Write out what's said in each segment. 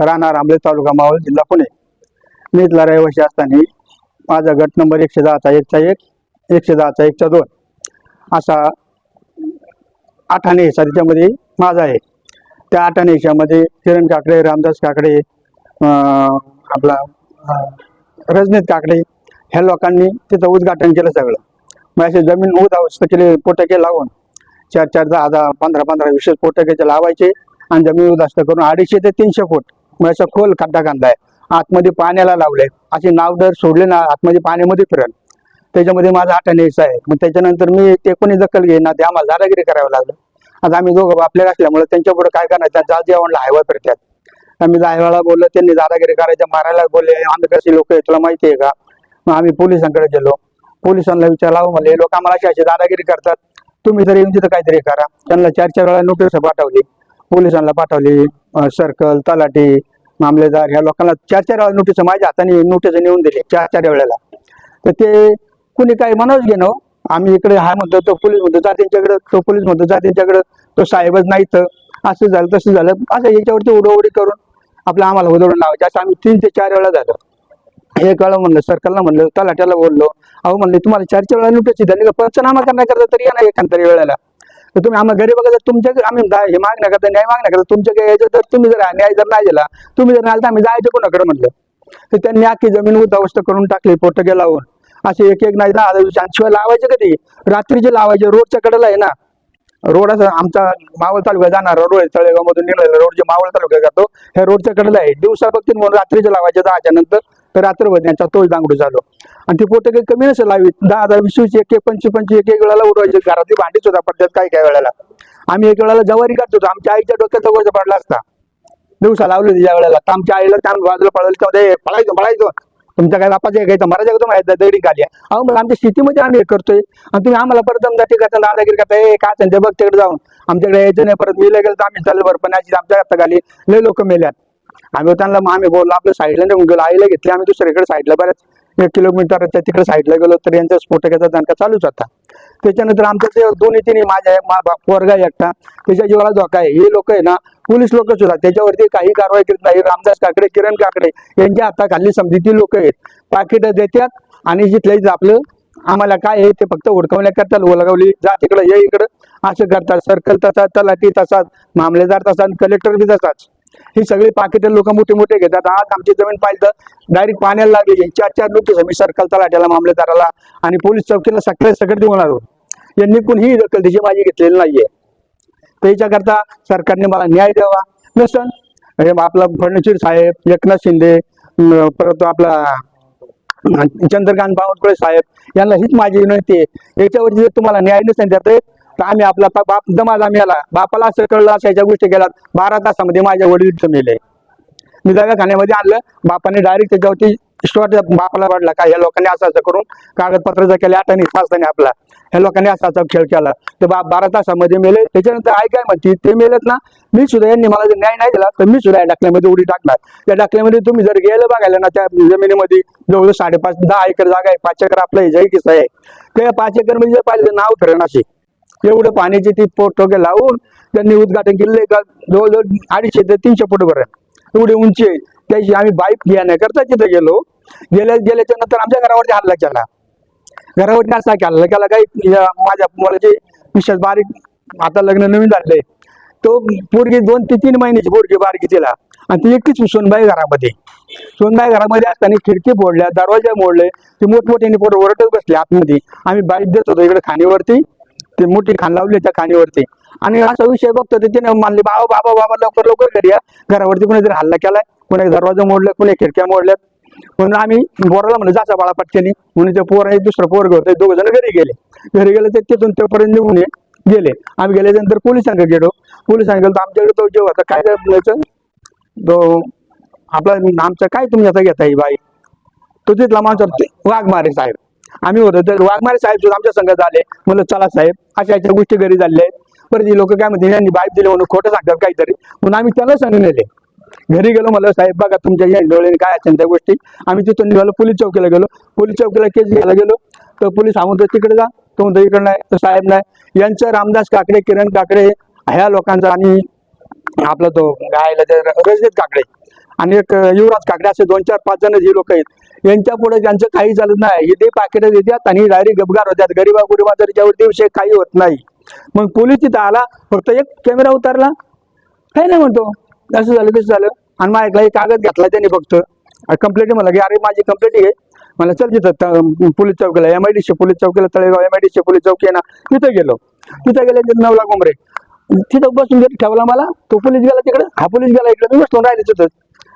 राहणार आंबे, तालुका मावळ, जिल्हा पुणे. मी इथला रहिवासी असताना माझा गट नंबर 110चा 1 110चा 1 2 असा 8 आणे हिस्सा त्याच्यामध्ये माझा आहे. त्या 8 आणे हिश्श्यामध्ये किरण काकडे, रामदास काकडे, आपला रजनीत काकडे ह्या लोकांनी तिथं उद्घाटन केलं सगळं. मग असे जमीन उद्ध्वस्त केले, पोटके लावून 4-4, 10-10, 15-15, 20 पोटके लावायचे आणि जमीन उद्ध्वस्त करून 250 ते 300 फूट मग असं खोल खड्डा कांदाय. आतमध्ये पाण्याला लावलंय. असे नावडर सोडले ना आतमध्ये पाण्यामध्ये फिरल. त्याच्यामध्ये माझा 8 आणे हिस्सा आहे. मग त्याच्यानंतर मी ते कोणी दखल घेईना, ते आम्हाला दादागिरी करावं लागलं. आता आम्ही दोघं आपल्या असल्यामुळे त्यांच्या पुढे काय करणार, त्या जेवणला हायवा फिरतात. आम्ही हायवाला बोललो, त्यांनी दादागिरी करायच्या, मारायला बोलले. आम्ही कशी लोक आहे तुला माहिती आहे का? मग आम्ही पोलिसांकडे गेलो. पोलिसांना विचारला, म्हणले लोक आम्हाला अशी दादागिरी करतात, तुम्ही तरी येऊन तिथं काहीतरी करा. त्यांना 4-4 वेळा नोटीस पाठवली, पोलिसांना पाठवली, सर्कल, तलाठी, मामलेदार ह्या लोकांना 4-4 वेळा नोटीस माझ्या हाताने नोटीस नेऊन दिली 4-4 वेळेला. तर ते कुणी काही मनाच घेणं. आम्ही इकडे हा म्हणतो, तो पोलीस म्हणतो जा त्यांच्याकडे, तो पोलीस म्हणतो जा त्यांच्याकडे, तो साहेबच नाही तर असं झालं तसं झालं. असं याच्यावरती उडवडी करून आपलं आम्हाला उडवून लावायचं. असं आम्ही 3 ते 4 वेळा झालं. एक वेळा म्हणलं सर्कलला, म्हणलं तलाट्याला बोललो, अहो म्हणले तुम्हाला 4-4 वेळा नोटीस दिली का, पंचनामा करण्याकरता तरी या ना एखाद्या वेळेला. तर तुम्ही आम्हाला घरी बघा, तुमच्या आम्ही हे मागण्या करता, न्याय मागण्या करता, तुमच्या यायचं तर तुम्ही जर न्याय जर नाही दिला, तुम्ही जर नाही तर आम्ही जायचं कोणाकडे म्हणलं. तर त्यांनी अख्खी जमीन उद्ध्वस्त करून टाकली, पोटके लावून. असे एक नाही 10,000 शिवाय लावायचे कधी, रात्रीचे लावायचे. रोडच्या कडेला आहे ना रोड, असं आमचा मावळ तालुक्यात जाणार रोड आहे, तळेगाव मधून निघालेला रोड जे मावळ तालुक्यात जातो, ह्या रोडच्या कडेला आहे. दिवसा बघतील म्हणून रात्रीचे लावायचे 10च्या नंतर, तर रात्रभर त्यांचा तोच दांगडू झालो. आणि ती पोटके कमी नसेल लावी, 10-10, 20, 21, 25, एक वेळेला उडवायचे. घरातली भांडी सुद्धा पडतात काही वेळेला. आम्ही एक वेळेला जवारी काढतो होतो, आमच्या आईच्या डोक्यात गोळा पडला असता दिवसा लावले ज्या वेळेला. तर आमच्या आईला त्या बाजूला पळायला पळायचो तुमच्या काय बापाचे घ्यायचं मराठा घेतो माहिती दगडी खाली. अहो मग आमच्या शेतीमध्ये आम्ही हे करतोय आणि तुम्ही आम्हाला परत दमदाटी करता, दादागिरी करता, हे काय त्यांचे बघ तिकडे जाऊन आमच्याकडे यायचं नाही. परत मिले गेलं तर आम्ही चाललो बरं, पण आमच्या हाताखाली लय लोक मेल्यात. आम्ही त्यांना आम्ही बोललो, आपल्या साईडला निघून गेलो. आईला घेतली आम्ही दुसरीकडे साईडला, बऱ्याच 1 किलोमीटरच्या तिकडे साईडला गेलो, तर यांचा स्फोटकाचा दणका चालूच होता. त्याच्यानंतर आमचं ते 2-3 माझ्या पोरगा एकटा, त्याच्या जीवाला धोका आहे. हे लोक आहे ना पोलीस लोक सुद्धा त्याच्यावरती काही कारवाई करत नाही. रामदास काकडे, किरण काकडे यांच्या हाताखाली समजिती लोक आहेत. पाकिट देतात आणि जिथल्या आपलं आम्हाला काय आहे ते फक्त हुडकवण्या करतात. ओळगावली जा तिकडं, ये इकडं असं करतात. सर्कल तसाच, तलाठी तसाच, मामलेदार तसाच, कलेक्टर बी तसाच. ही सगळी पाकिट लोक मोठे मोठे घेतात. आज आमची जमीन पाहिलं तर डायरेक्ट पाण्याला लागली. 4-4 नोटीस मी सर्कल तलाट्याला, मामलेदाराला आणि पोलीस चौकीला सगळे देऊन आलो. यांनी कुणीही दखल त्याची माझी घेतलेली नाहीये. त्याच्याकरता सरकारने मला न्याय द्यावा. नसन आपला फडणवीस साहेब, एकनाथ शिंदे, परत आपला चंद्रकांत बावनकुळे साहेब यांना हीच माझी विनंती आहे. याच्यावरती जर तुम्हाला न्याय नसेल देत तर आम्ही आपला बाप दमाला मेला, बापाला असं कळलं अशा याच्या गोष्टी केल्या. 12 तासामध्ये माझ्या वडील मेले. मी दवाखान्यामध्ये आणलं, बापाने डायरेक्ट त्याच्यावरती शॉट बापाला वाढला. काय ह्या लोकांनी असं करून कागदपत्राचा केल्या 8 आणे असताना आपला ह्या लोकांनी असा खेळ केला. तर बाप 12 तासामध्ये मेले. त्याच्यानंतर आई काय म्हणते, ते मेलेत ना, मी सुद्धा यांनी मला जर न्याय नाही दिला तर मी सुद्धा या डाकल्यामध्ये उडी टाकणार. त्या डाकल्यामध्ये तुम्ही जर गेलं बघायला ना, त्या जमिनीमध्ये जवळ 5.5-10 एकर जागा आहे. 5 एकर आपलं हे किस्सा आहे. त्या 5 एकर मध्ये जर पाहिजे नाव ठरण असे एवढं पाण्याची ती पोटके लावून त्यांनी उद्घाटन केले का जवळजवळ 250 ते 300 फूट वर एवढी उंची आहे. त्याची आम्ही बाईक घेण्याकरता तिथे गेलो. गेल्याच्या नंतर आमच्या घरावरती हल्ला केला. घरावरती असा केला काही माझ्या मुलाची विशेष बारीक, आता लग्न नवीन झालंय, तो पोरगी 2 ते 3 महिन्याची पोरगी बारकी तिला, आणि ती एकटीच सोनबाई घरामध्ये. सोनबाई घरामध्ये असताना खिडकी फोडल्या, दरवाजा मोडले, ते मोठमोठ्याने पोरं ओरडत बसले आतमध्ये. आम्ही बाईक देत होतो इकडे खाणीवरती, ते मोठी खाण लावली त्या खाणीवरती. आणि असा विषय बघतो ते तिने मानले, बाबा बाबा बाबा लवकर घरी या, घरावरती कुणीतरी हल्ला केलाय, कुणी दरवाजा मोडले, कुणी खिडक्या मोडल्यात. म्हणून आम्ही पोराला म्हणलं जासा बाळा पटकेनी, म्हणून ते पोर दुसरं पोरग होतं, 2 जण घरी गेले ते तिथून तेपर्यंत निघून गेले. आम्ही गेल्यानंतर पोलिसांकडे गेलो. पोलिसांनी गेलो तर आमच्याकडे तो जेव्हा होता काय बोलायचं, तो आपला आमचं काय तुम्ही आता घेता ही बाई, तो तिथला माणूस वाघमारे साहेब. आम्ही होतो तर वाघमारे साहेब सुद्धा आमच्या संघात आले. म्हणलं चला साहेब अशा गोष्टी घरी झाल्या आहेत. परत ही लोक काय म्हणते यांनी बाईक दिले म्हणून खोटं सांगतात काहीतरी, म्हणून आम्ही त्याला सांगून नेले. घरी गेलो, मला साहेब बघा तुमच्या या डोळ्याने काय असेल त्या गोष्टी. आम्ही तिथून निघालो, पोलीस चौकीला गेलो. पोलीस चौकीला केस घ्यायला गेलो तर पोलीस म्हणतो तिकडे जा, तो म्हणतो इकडे नाही, तर साहेब नाही. यांचं रामदास काकडे, किरण काकडे ह्या लोकांचा आणि आपला तो गायला रजनीत काकडे आणि एक युवराज काकडे असे 2-4-5 जण जे लोक आहेत यांच्या पुढे त्यांचं काही चालत नाही. हे ते पाकिट देतात आणि डायरेक्ट गपगार होतात. गरीबा गुरिबाच्या विषय काही होत नाही. मग पोलीस तिथं आला, फक्त एक कॅमेरा उतारला, काही नाही म्हणतो, असं झालं कसं झालं. आणि माझ्याकडे एक कागद घेतला त्यांनी फक्त, कंप्लेंट मला की अरे माझी कंप्लेंट आहे, मला चल तिथं पोलीस चौकीला, MIDC पोलीस चौकीला, तळेगाव MIDC पोलीस चौकी आहे ना, तिथं गेलो. तिथं गेले 9 कोंबरे तिथं बसून ठेवला मला. तो पोलीस गेला तिकडे, हा पोलीस गेला इकडे, मी बसलो राहिले तिथं.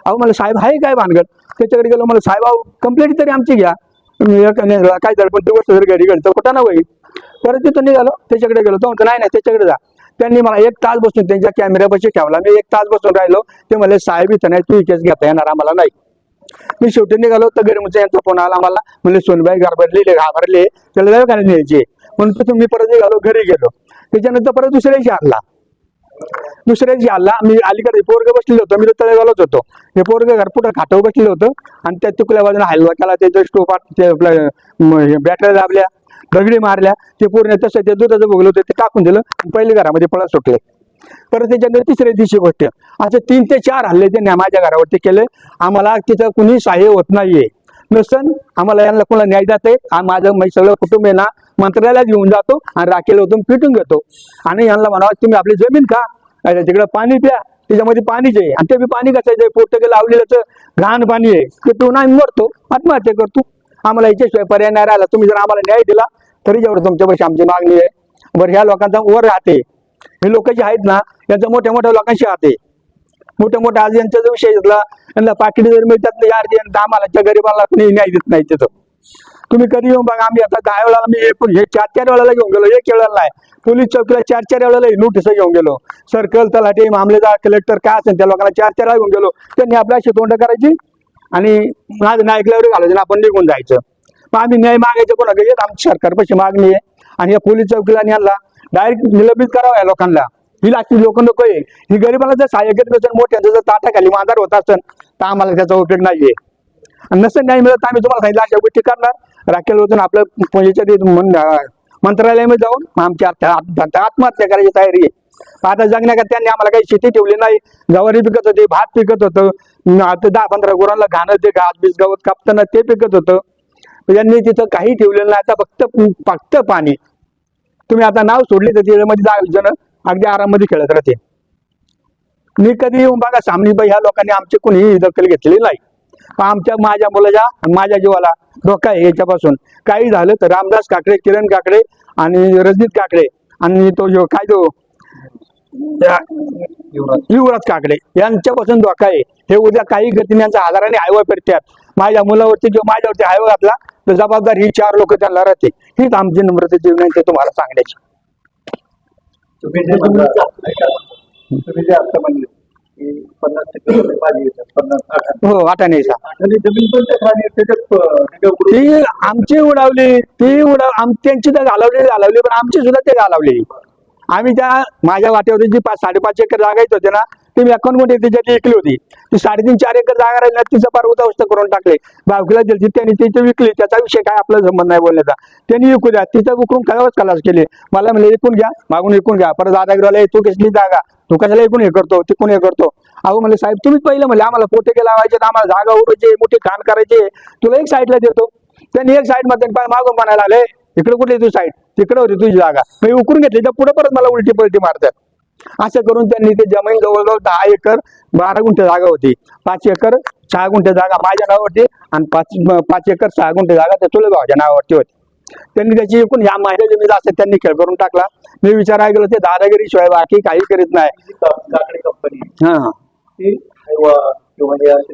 अहो मला साहेब आहे काय भानगड, त्याच्याकडे गेलो. मला साहेब अहो कंप्लेंट तरी आमची घ्या, काय झालं पण ती गोष्ट जर घरी घडतं कुठं ना होईल. परत तिथं निघालो, त्याच्याकडे गेलो. तो म्हणतो नाही त्याच्याकडे जा. त्यांनी मला 1 तास बसून त्यांच्या कॅमेऱ्यापाशी ठेवला. मी 1 तास बसून राहिलो. ते म्हणले साहेब इथं नाही, तू ही केस घेता येणार आम्हाला नाही. मी शेवटी निघालो तर गरीमुचा यांचा फोन आला मला, म्हणले सोनबाई घाबरलेले त्याला दवाखान्यात न्यायचे. म्हणून तिथून मी परत निघालो, घरी गेलो. त्याच्यानंतर परत दुसऱ्या दिवशी आला. मी अलीकडे पोरग बसलेलं होतं, मी तर तळेगावलाच होतो. हे पोरग घरपुढं खाटावर बसलेलं होतं आणि त्या तुकल्या बाजूला हलवा केला, त्याच्या स्टोपात बॅटऱ्या दाबल्या, दगडी मारल्या. ते पूर्ण तसं ते दुधाचं भोगलं होतं ते टाकून दिलं, पहिले घरामध्ये पळत सुटले. परत त्याच्यानंतर तिसऱ्या दिवशी गोष्ट, असं 3 ते 4 हल्ले त्यांनी माझ्या घरावरती केले. आम्हाला तिथं कुणी सहाय्य होत नाहीये. नसन आम्हाला यांना कोणाला न्याय जात आहे. माझं सगळं कुटुंब आहे ना मंत्रालयात घेऊन जातो आणि राखेल होतो पिटून घेतो. आणि यांना म्हणावं तुम्ही आपली जमीन खा, तिकडं पाणी प्या, त्याच्यामध्ये पाणीच आहे. आणि ते बी पाणी कसं आहे, पोटके लावलेलं घाण पाणी आहे, ते पिऊन आम्ही मरतो, आत्महत्या करतो. आम्हाला याच्याशिवाय पर्याय नाही राहिला. तुम्ही जर आम्हाला न्याय दिला तरी जेवढं तुमच्यापाशी आमची मागणी आहे. बरं, ह्या लोकांचा वर राहते, हे लोक जे आहेत ना यांचा मोठ्या मोठ्या लोकांशी राहते. मोठ्या आज यांचा जो विषय घेतला, यांना पाकिट जर मिळतात ना यार, आम्हाला गरीबाला कोणी न्याय देत नाही. तिथं तुम्ही कधी येऊन बघा. आम्ही आता 10 वेळा मी हे 4-4 वेळेला घेऊन गेलो, 1 वेळेला नाही. पोलीस चौकीला 4-4 वेळेला नोटीस घेऊन गेलो. सर्कल तलाठी मामलेदार कलेक्टर काय असेल त्या लोकांना 4-4 वेळा घेऊन गेलो. त्यांनी आपल्याशी तोंड करायची आणि माझं नाही ऐकल्यावर घालायचं आणि आपण निघून जायचं. मग आम्ही न्याय मागायचं कोणाकडे, आमची सरकारपाशी मागणी आहे. आणि या पोलीस चौकीला यांना डायरेक्ट निलंबित करावं या लोकांना. ही लाची लोक नको आहे. ही गरिबाला जर सहाय्य करत असेल, मोठ्या जर ताटाखाली मांदार होत असेल तर आम्हाला त्याचा उपयोग नाहीये. आणि नसेल नाही मिळत आम्ही तुम्हाला सांगितलं अशा गोष्टी करणार. राखेल होतं आपलं याच्यात मंत्रालयामध्ये जाऊन आमची आत्महत्या करायची तयारी आहे. आता जगण्याकरता त्यांनी आम्हाला काही शेती ठेवली नाही. ज्वारी पिकत होते, भात पिकत होतं, आता 10-15 गुरांना घाणं ते घास बीस गवत कापताना ते पिकत होतं. यांनी तिथं काही ठेवलेलं नाही. आता फक्त पाणी. तुम्ही आता नाव सोडले तर त्याच्यामध्ये 10 जण अगदी आराममध्ये खेळत राहते. मी कधी येऊन बघा सामनी बाई ह्या लोकांनी आमची कोणीही दखल घेतलेली नाही. माझ्या मुलाच्या माझ्या जीवाला धोका आहे याच्यापासून. काही झालं तर रामदास काकडे, किरण काकडे आणि रजनीत काकडे आणि तो काय तो युवराज काकडे यांच्यापासून धोका आहे. हे उद्या काही गतीने यांचा आधाराने हायवा फिरतात. माझ्या मुलावरती जो माझ्यावरती हायवा घातला तर जबाबदार ही 4 लोक त्यांना राहते. हीच आमची नम्रतेची विनंती तुम्हाला सांगण्याची. तुम्ही जे आता म्हणले की 50% पाणी येतात, 50 हो 8 आणे जमीन पण ती आमची उडावली, त्यांची तर घालवली पण आमची सुद्धा ते घालवली. आम्ही त्या माझ्या वाट्यावरती जी 5-5.5 एकर जागा येत होते ना, ती मी अकाउंटमध्ये त्याच्यात विकली होती. ती 3.5-4 एकर जागा राहिली ना, तिचं फार उद्ध्वस्त करून टाकले. भावकीला दिली त्यांनी, तिथे विकली. त्याचा विषय काय आपला संबंध नाही बोलण्याचा. त्यांनी विकू द्या, तिथं विकून खलास केले. मला म्हणले विकून घ्या, मागून विकून घ्या. परत दादागिरीवाला तू कसली जागा, तू कशाला एकूण हे करतो, तिकून हे करतो. अहो म्हणले साहेब तुम्हीच पहिलं म्हणले आम्हाला पोते लावायचे, आम्हाला जागा उडायचे, मोठे खाण करायचे, तुला एक साईडला देतो. त्यांनी एक साईड मध्ये मागून म्हणायला लागले इकडे कुठे तू साईड, तिकडे होती तुझी जागा. मी उकरून घेतली तर पुढे परत मला उलटी पलटी मारतात. असं करून त्यांनी ते जमीन जवळजवळ 10 एकर 12 गुंठे जागा होती. 5 एकर 6 गुंठे जागा माझ्या नावावरती आणि 5 एकर 6 गुंठे जागा त्या चुलत भावाच्या नावावरती होती. त्यांनी त्याची एकूण ह्या माझ्या जमीन असं त्यांनी खेळ करून टाकला. मी विचारायला गेलो ते दादागिरी शिवाय बाकी काही करीत नाही. कंपनी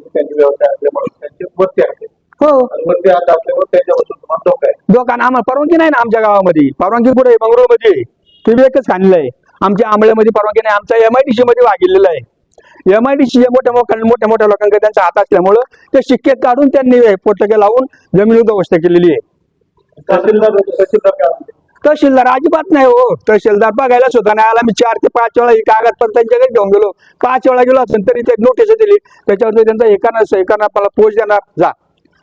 त्यांची व्यवसाय असल्यामुळे त्यांचे वरती आहे. हो आता आपल्यावर त्याच्यापासून तुम्हाला धोका आहे. दोकान आम्हाला परवानगी नाही ना आमच्या गावामध्ये. परवानगी कुठे मंगळूरमध्ये ते बी एकच खाणलं आहे. आमच्या आंबळ्यामध्ये परवानगी नाही. आमचा MIDC मध्ये वागिलेला आहे. MIDC मोठ्या लोकांकडे त्यांचा हात असल्यामुळं ते शिक्के काढून त्यांनी पोटके लावून जमीन उद्ध्वस्त केलेली आहे. तहसीलदार अजिबात नाही हो. तहसीलदार बघायला सुद्धा नाही आला. मी 4 ते 5 वेळा ही कागदपत्र त्यांच्याकडे घेऊन गेलो. 5 वेळा गेलो असेल तरी ते नोटीस दिली. त्याच्यावरती त्यांचा एकानं मला पोच देणार जा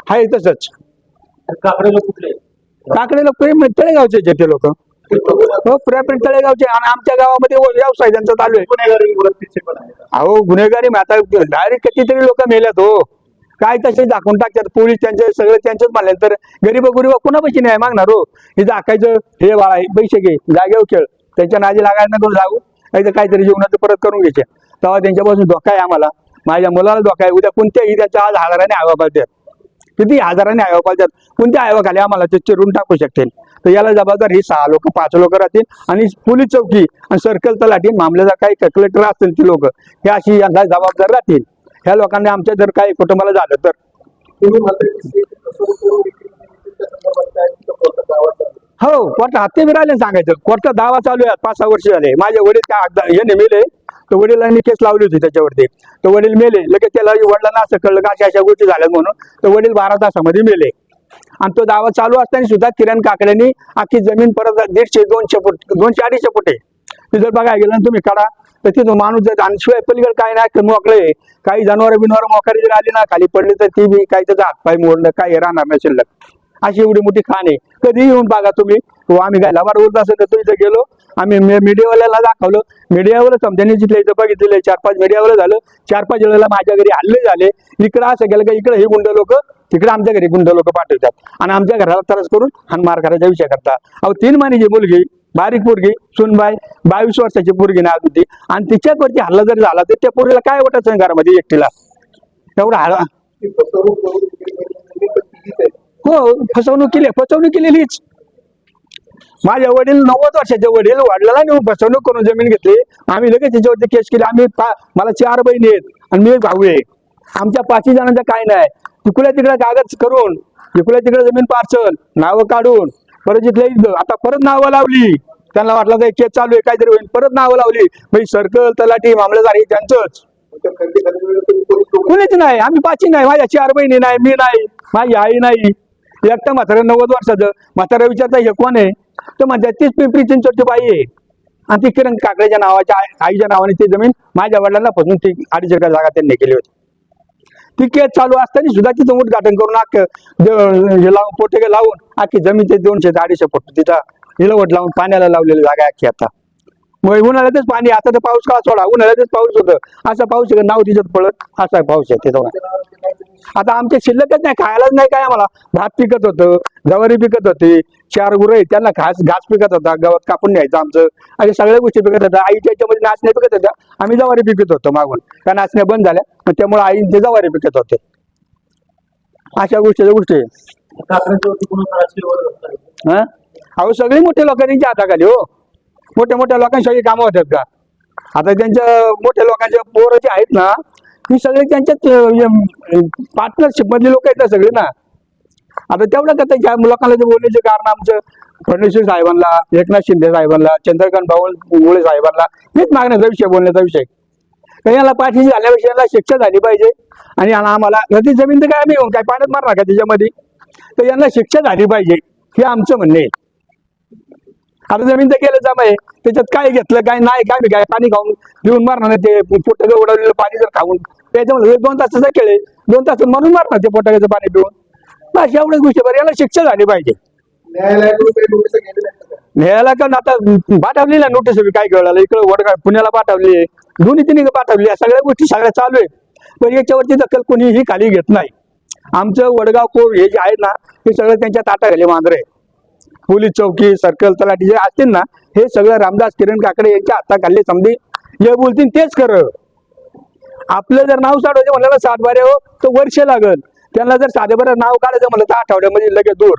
आहे तसंच. काकडेला कुठले काकडे लोक तळेगावचे ते लोक हो प्रॉपर्टी तळेगावचे आणि आमच्या गावामध्ये व्यवसाय त्यांचा चालू आहे. गुन्हेगारी वृत्तीचे पण आहेत. अहो गुन्हेगारी मग आता डायरेक्ट कितीतरी लोक मेल्यात हो. काय तसे दाखवून टाकतात पोलीस त्यांचे सगळं त्यांचंच म्हणले तर गरीब कुणापाशी नाही मागणार हो. हे दाखायचं हे बाळा पैसे घे जागेवर खेळ त्याच्या नादी लागायला नको जाऊ नाही तर काहीतरी जीवनाचं परत करून घ्यायचे. तेव्हा त्यांच्यापासून धोका आहे आम्हाला. माझ्या मुलाला धोका आहे. उद्या कोणत्याही त्यांच्या आज हजाराने आवा पाळतात किती हजाराने आवा पाळतात कोणत्या आयोगाखाली आम्हाला ते चिरून टाकू शकतील. तर याला जबाबदार ही 6 लोक 5 लोक राहतील आणि पोलीस चौकी आणि सर्कल तलाठी मामलेदार काही कलेक्टर असतील ती लोक हे अशी यांना जबाबदार राहतील. ह्या लोकांनी आमच्या जर काही कुटुंबाला झालं तर तुम्ही म्हणता की फसवणूक करून विक्री केली त्या संदर्भात काय तिथं कोर्टात दावा चालू आहे. हो कोर्टात हत्ते राहिले सांगायचं. कोर्टात दावा चालू आहे 5-6 वर्ष झाले. माझे वडील काय हे मेले तर वडिलांनी केस लावली होती त्याच्यावरती. तर वडील मेले लगेच त्याला वडिलांना असं कळलं का अशा गोष्टी झाल्यात म्हणून तर वडील 12 तासामध्ये मेले. आणि तो दावा चालू असताना सुद्धा किरण काकड्यांनी अख्खी जमीन परत 150-200 फूट 200-250 फूट आहे ती जर बघायला गेलं ना तुम्ही काढा तर तिथं माणूस जर आणि शिवाय पलीकडे काय नाही मोकळे काही जनावर बिनवर मोकारी जर आली ना खाली पडली तर ती बी काही त्याचा हातपाय मोडलं काही राहणार नाही शिल्लक. अशी एवढी मोठी खाण आहे. कधी येऊन बघा तुम्ही. आम्ही काय लबाड बोलत असेल तर तुम्ही इथं गेलो आम्ही मीडियावाल्याला दाखवलं. मीडियावाला समजाने जिथलं इथं बघितलेलं 4-5 मीडियावाला झालं. 4-5 वेळेला माझ्या घरी हल्ले झाले. इकडं असं गेलं का इकडे हे गुंड लोक तिकडे आमच्या घरी गुंड लोक पाठवतात आणि आमच्या घराला त्रास करून हाणमार करायचा विषय करतात. अहो 3 महिन्याची मुलगी बारीक पोरगी सुनबाई 22 वर्षाची पोरगी ना होती आणि तिच्यावरती हल्ला जरी झाला तर त्या पोरीला काय वाटायचं घरामध्ये एकटीला एवढा हल्ला. फसवणूक करून विक्री केली तुम्ही पण तिघीच आहेत. हो फसवणूक केलेलीच. माझे वडील 90 वर्षाचे वडील वडिलांना नेऊन फसवणूक करून जमीन घेतली. आम्ही लगेच त्याच्यावरती केस केली. आम्ही मला 4 बहिणी आहेत आणि मी एक भाऊ आहे. आमच्या 5 जणांचं काय नाही. तिकडे तिकडे कागद करून इकडे तिकडे जमीन पार्सल नावं काढून परत जिथले आता परत नावं लावली. त्यांना वाटलं तर केस चालू आहे काहीतरी होईल परत नावं लावली. भाई सर्कल तलाठी मामलेदार हे त्यांचंच कोणीच नाही. आम्ही 5 नाही. माझ्या 4 बहिणी नाही मी नाही माझी आई नाही. एकटं म्हातारं 90 वर्षाचं म्हातारा विचारता हे कोण आहे तर म्हणतात तीच पिंपरी चिंचवडची बाई आहे आणि ती किरण काकड्याच्या नावाच्या आईच्या नावाने ती जमीन माझ्या वडिलांना फसवून ती 2.5 एकर जागा त्यांनी केली होती. ती केस चालू असताना सुद्धा तिथं उद्घाटन करून हे लावून पोटे लावून अख्खी जमीन ते 200-250 फूट तिचा हिलवट लावून पाण्याला लावलेली जागा अख्खी. आता मग उन्हाळ्यातच पाणी आता तर पाऊस का सोडा उन्हाळ्यातच पाऊस होतं असं पाऊस नाव तिच्यात पडत असा पाऊस आहे तिथं. आता आमच्या शिल्लकच नाही खायलाच नाही काय आम्हाला. भात पिकत होतं ज्वारी पिकत होती 4 गुरं आहेत त्यांना घास पिकत होता गवत कापून न्यायचं आमचं अशा सगळ्या गोष्टी पिकत होत्या. आईच्या याच्यामध्ये नाचण्या पिकत होत्या आम्ही ज्वारी पिकत होतो मागून त्या नाचण्या बंद झाल्या मग त्यामुळे आई ते ज्वारी पिकत होते. अशा गोष्टी हा अहो सगळे मोठे लोकांच्या हाताखाली हो. मोठ्या लोकांची सगळी कामं होतात का. आता त्यांच्या मोठ्या लोकांच्या पोरं जे आहेत ना ही सगळे त्यांच्यात पार्टनरशिप मधले लोक आहेत ना सगळे ना. आता तेवढं का ज्या लोकांना जे बोलण्याचे कारण आमचं फडणवीस साहेबांना एकनाथ शिंदे साहेबांना चंद्रकांत बावनकुळे साहेबांना हेच मागण्याचा विषय बोलण्याचा विषय. तर याला पाठीशी झाल्यापेक्षा याला शिक्षा झाली पाहिजे आणि आम्हाला नदी जमीन तर काय आम्ही काय पाण्यात मारणार का त्याच्यामध्ये तर यांना शिक्षा झाली पाहिजे हे आमचं म्हणणं आहे. आता जमीन तर केलं जमा आहे त्याच्यात काय घेतलं काय नाही काय पाणी खाऊन पिऊन मारणार नाही. ते पोटगं उडवलेलं पाणी जर खाऊन त्याच्यामध्ये 2 तासाचा खेळ आहे 2 तास म्हणून मारणार ते पोटग्याचं पाणी पिऊन बस एवढ्याच गोष्टी बरं याला शिक्षा झाली पाहिजे. न्यायालय कारण आता पाठवली ना नोटीस काय कळलं इकडे वडगाव पुण्याला पाठवली 2-3 पाठवली या सगळ्या गोष्टी सगळ्या चालू आहेत. पण याच्यावरती दखल कोणीही खाली घेत नाही. आमचं वडगाव कोर हे जे आहेत ना हे सगळं त्यांच्या ताटाखाली मांजरे पोलीस चौकी सर्कल तलाठी जे असतील ना हे सगळं रामदास किरण काकडे यांच्या हाताखाली समधी हे बोलतील तेच खरं. आपलं जर नाव साठवायचं म्हणलं 7 बारे हो तर वर्ष लागल. त्यांना जर साधे बरं नाव काढायचं म्हणलं तर आठवड्यामध्ये लगेच दूर.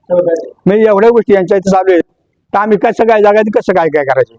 म्हणजे एवढ्या गोष्टी यांच्या इथे चालू आहेत तर आम्ही कसं काय जागायचं कसं काय करायचं.